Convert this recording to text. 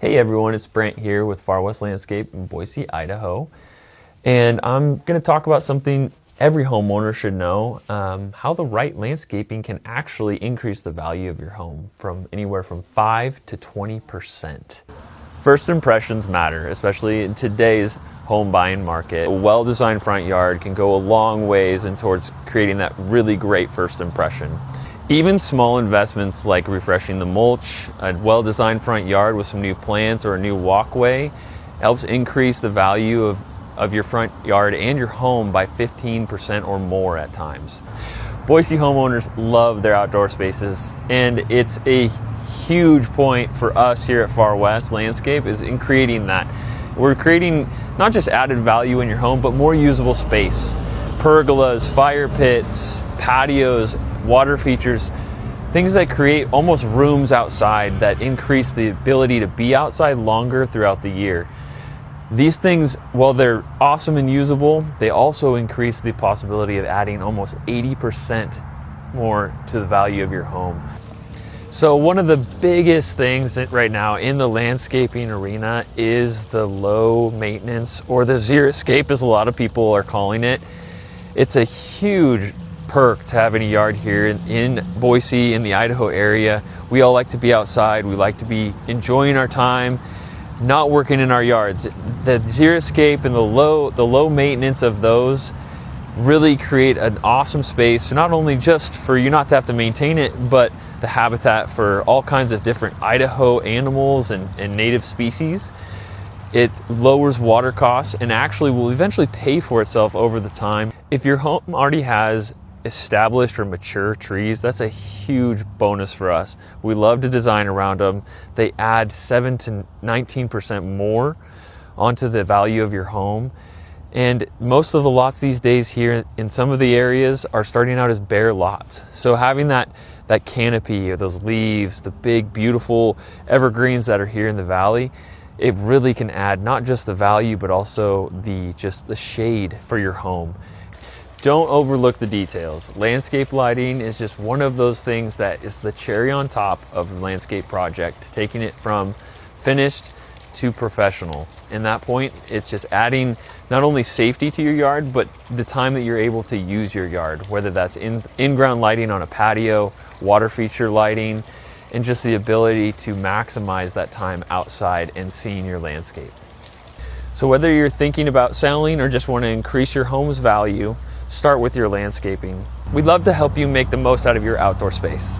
Hey everyone, it's Brandt here with Far West Landscape in Boise, Idaho. And I'm going to talk about something every homeowner should know, how the right landscaping can actually increase the value of your home from anywhere from 5 to 20%. First impressions matter, especially in today's home buying market. A well-designed front yard can go a long ways in towards creating that really great first impression. Even small investments like refreshing the mulch, a well-designed front yard with some new plants or a new walkway helps increase the value of your front yard and your home by 15% or more at times. Boise homeowners love their outdoor spaces, and it's a huge point for us here at Far West Landscape is in creating that. We're creating not just added value in your home, but more usable space. Pergolas, fire pits, patios, water features, things that create almost rooms outside that increase the ability to be outside longer throughout the year. These things, while they're awesome and usable, they also increase the possibility of adding almost 80% more to the value of your home. So one of the biggest things that right now in the landscaping arena is the low maintenance, or the xeriscape as a lot of people are calling it. It's a huge perk to having a yard here in Boise, in the Idaho area. We all like to be outside. We like to be enjoying our time, not working in our yards. The xeriscape and the low maintenance of those really create an awesome space, not only just for you not to have to maintain it, but the habitat for all kinds of different Idaho animals and native species. It lowers water costs and actually will eventually pay for itself over the time. If your home already has established or mature trees, that's a huge bonus for us. We love to design around them. They add 7 to 19% more onto the value of your home. And most of the lots these days here in some of the areas are starting out as bare lots. So having that canopy or those leaves, the big beautiful evergreens that are here in the valley, it really can add not just the value but also the shade for your home. Don't overlook the details. Landscape lighting is just one of those things that is the cherry on top of the landscape project, taking it from finished to professional. In that point, it's just adding not only safety to your yard, but the time that you're able to use your yard, whether that's in-ground lighting on a patio, water feature lighting, and just the ability to maximize that time outside and seeing your landscape. So whether you're thinking about selling or just want to increase your home's value, start with your landscaping. We'd love to help you make the most out of your outdoor space.